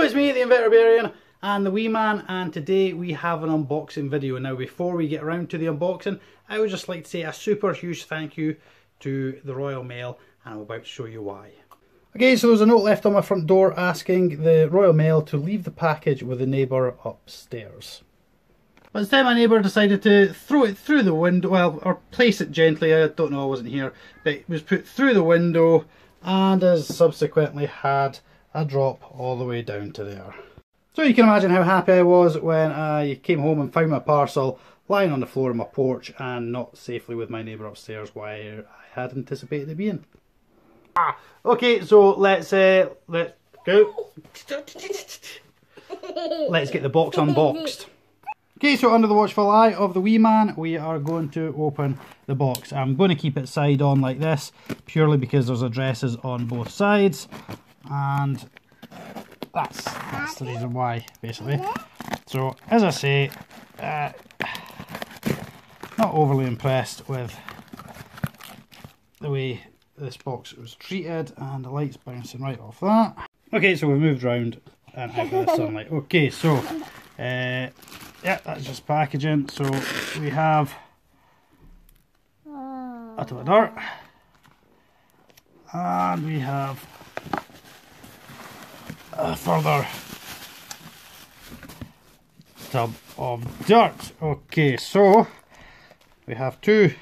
it's me, the Invertabarian, and the wee man, and today we have an unboxing video. Now before we get around to the unboxing, I would just like to say a super huge thank you to the Royal Mail, and I'm about to show you why. Okay, so there's a note left on my front door asking the Royal Mail to leave the package with the neighbour upstairs. But instead my neighbour decided to throw it through the window, well, or place it gently, I don't know, I wasn't here, but it was put through the window and has subsequently had a drop all the way down to there. So you can imagine how happy I was when I came home and found my parcel lying on the floor of my porch and not safely with my neighbour upstairs where I had anticipated it being. Okay, so let's go. Let's get the box unboxed. Okay, so under the watchful eye of the wee man, we are going to open the box. I'm going to keep it side on like this, purely because there's addresses on both sides, and that's the reason why, basically. So, as I say, not overly impressed with the way this box was treated, and the light's bouncing right off that. Okay, so we've moved round and out of the sunlight. Okay, so yeah, that's just packaging. So we have a tub of dirt, and we have a further tub of dirt. Okay, so we have two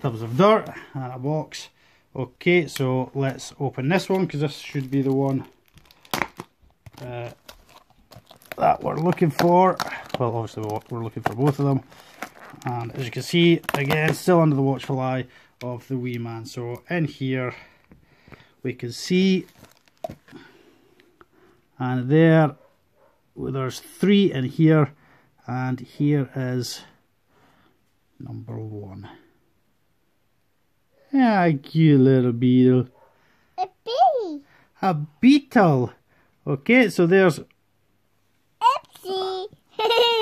tubs of dirt and a box. Okay, so let's open this one because this should be the one that we're looking for. Well, obviously we're looking for both of them, and as you can see, again, still under the watchful eye of the wee man. So in here we can see, and there's three in here, and here is number one. Ah, you little beetle. A bee. A beetle. Okay, so there's Oopsie.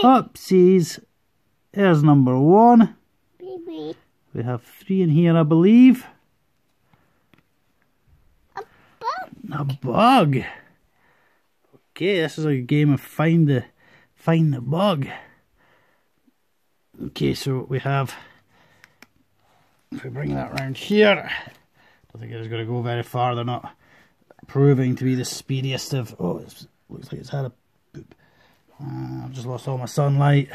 Oopsies. There's number one. Baby. We have three in here, I believe. A bug. A bug. Okay, this is a game of find the bug. Okay, so we have, if we bring that around here, I don't think it's going to go very far. They're not proving to be the speediest of. Oh, it looks like it's had a poop. I've just lost all my sunlight.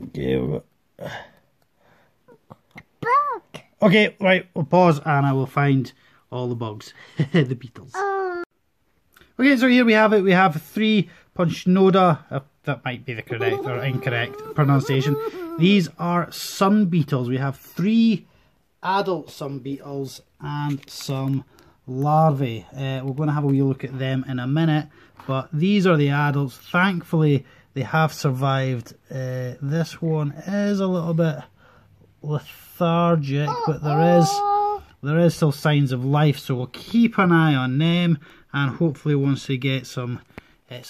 Okay, we've got Bug. Okay, right, we'll pause and I will find all the bugs. The beetles. Okay, so here we have it. We have three Punchnoda. That might be the correct or incorrect pronunciation. These are sun beetles. We have three adult sun beetles and some larvae. We're going to have a wee look at them in a minute, but these are the adults. Thankfully, they have survived. This one is a little bit lethargic, but there is still signs of life, so we'll keep an eye on them, and hopefully once they get some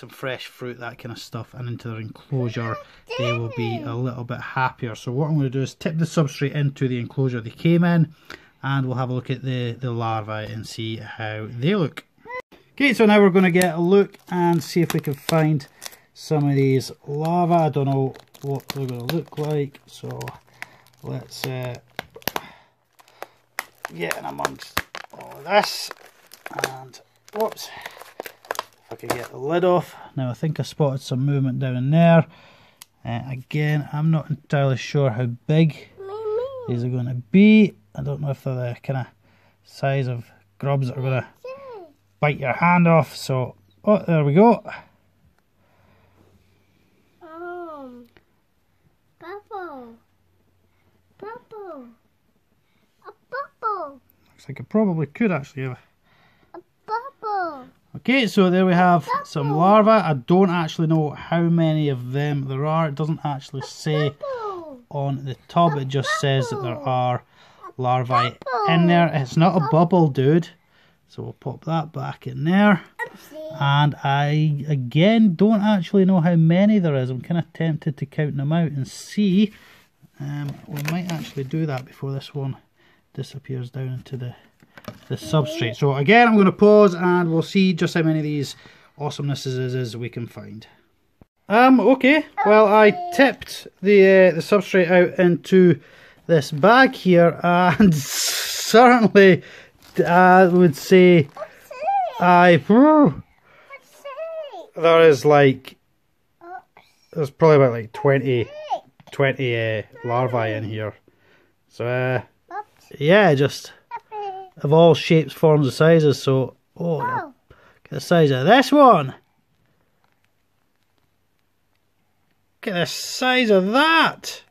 fresh fruit, that kind of stuff, and into their enclosure, they will be a little bit happier. So what I'm going to do is tip the substrate into the enclosure they came in, and we'll have a look at the larvae and see how they look. Okay, so now we're going to get a look and see if we can find some of these larvae. I don't know what they're going to look like, so let's get in amongst all of this, and whoops, if I could get the lid off. Now I think I spotted some movement down in there. Again, I'm not entirely sure how big these are going to be. I don't know if they're the kind of size of grubs that are going to bite your hand off. So, oh, there we go. Bubble. Bubble. A bubble. Looks like it probably could actually have. A bubble. Okay, so there we have some larvae. I don't actually know how many of them there are. It doesn't actually say on the tub. It just says that there are larvae in there. It's not a bubble, dude. So we'll pop that back in there. And I, again, don't actually know how many there is. I'm kind of tempted to count them out and see. We might actually do that before this one disappears down into the substrate. So again, I'm going to pause and we'll see just how many of these awesomenesses we can find. Okay, well, I tipped the substrate out into this bag here, and certainly I would say there is like, there's probably about like 20 larvae in here. So yeah, just of all shapes, forms and sizes. So look at the size of this one. Look at the size of that.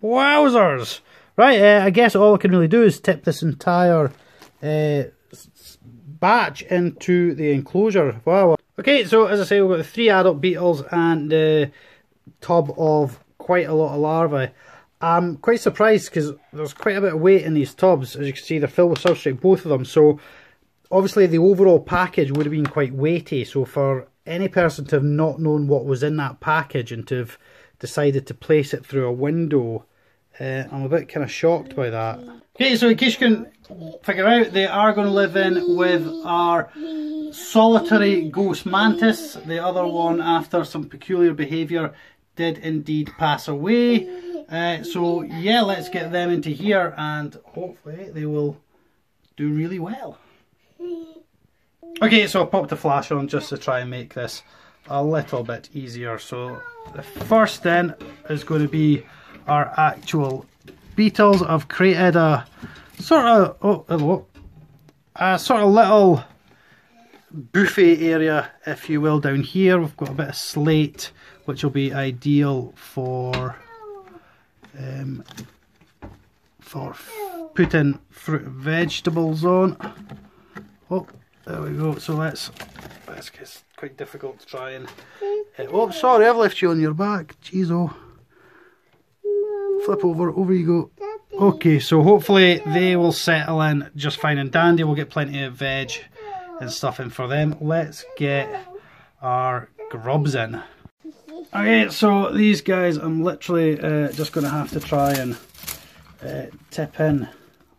Wowzers. Right, I guess all I can really do is tip this entire batch into the enclosure. Wow. Okay, so as I say, we've got the 3 adult beetles and a tub of quite a lot of larvae. I'm quite surprised because there's quite a bit of weight in these tubs. As you can see, they're filled with substrate, both of them. So obviously the overall package would have been quite weighty. So for any person to have not known what was in that package and to have decided to place it through a window, I'm a bit kind of shocked by that. Okay, so in case you can figure out, they are going to live in with our solitary ghost mantis. The other one, after some peculiar behaviour, did indeed pass away. So yeah, let's get them into here and hopefully they will do really well. Okay, so I popped the flash on just to try and make this a little bit easier. So the first then is going to be our actual beetles. I've created a sort of, a sort of little buffet area, if you will, down here. We've got a bit of slate, which will be ideal for putting fruit and vegetables on. Oh, there we go. So let's it's quite difficult to try and oh, sorry, I've left you on your back. Jeez, oh. Flip over you go. Okay, so hopefully they will settle in just fine and dandy. We'll get plenty of veg and stuff in for them. Let's get our grubs in. Okay, so these guys I'm literally just going to have to try and tip in,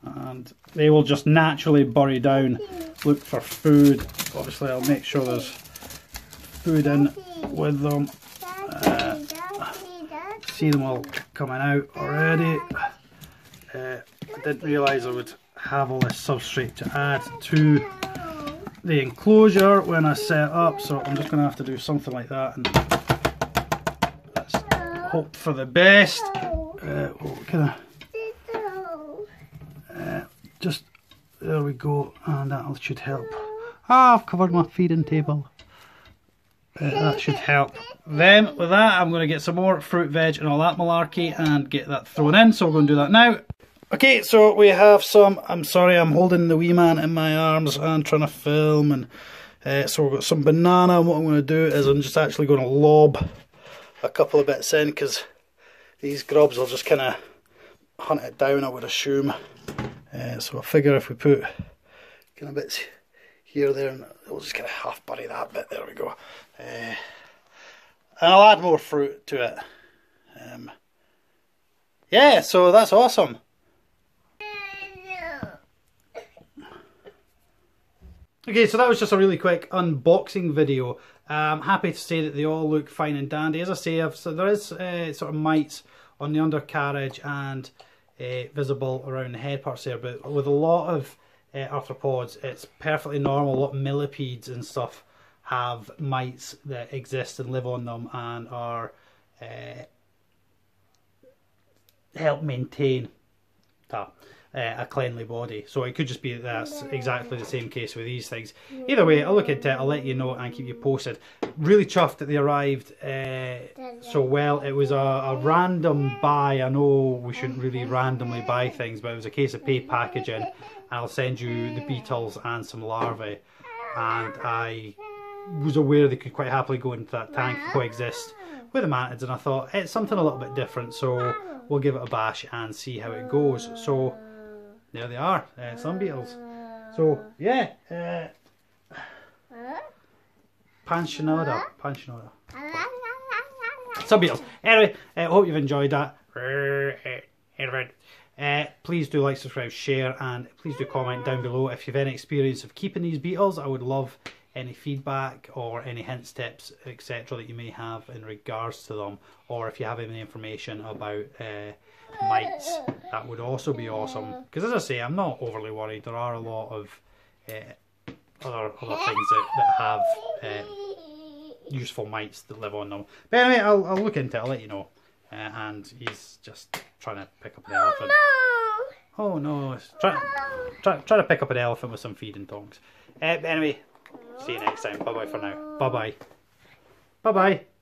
and they will just naturally bury down, look for food. Obviously I'll make sure there's food in with them. See them all coming out already. I didn't realise I would have all this substrate to add to the enclosure when I set up, so I'm just going to have to do something like that and let's hope for the best. Just there we go, and that should help. I've covered my feeding table. That should help them. With that, I'm going to get some more fruit, veg and all that malarkey and get that thrown in, so we're going to do that now. Okay, so we have some, I'm sorry, I'm holding the wee man in my arms and trying to film, and so we've got some banana, and what I'm going to do is I'm just actually going to lob a couple of bits in, because these grubs will just kind of hunt it down, I would assume. So I figure if we put kind of bits here, there, and we'll just kind of half bury that bit, there we go. And I'll add more fruit to it. Yeah, so that's awesome. Okay, so that was just a really quick unboxing video. I'm happy to say that they all look fine and dandy. As I say, so there is sort of mites on the undercarriage and visible around the head parts there, but with a lot of arthropods, it's perfectly normal. A lot of millipedes and stuff have mites that exist and live on them and are help maintain a cleanly body. So it could just be that that's exactly the same case with these things. Either way, I'll look into it, I'll let you know and keep you posted. Really chuffed that they arrived so well. It was a random buy. I know we shouldn't really randomly buy things, but it was a case of pay packaging. I'll send you the beetles and some larvae, and I was aware they could quite happily go into that tank and coexist with the mantids, and I thought it's something a little bit different, so we'll give it a bash and see how it goes. So there they are, some beetles. So yeah, pansionada. Some beetles. Anyway, I hope you've enjoyed that. Please do like, subscribe, share, and please do comment down below if you've any experience of keeping these beetles. I would love any feedback or any hints, tips, etc. that you may have in regards to them, or if you have any information about mites, that would also be awesome. Because as I say, I'm not overly worried. There are a lot of other things that have useful mites that live on them. But anyway, I'll look into it, I'll let you know. And he's just trying to pick up an elephant. Oh no, try to pick up an elephant with some feeding tongs. Anyway, see you next time. Bye bye for now. Bye bye. Bye bye.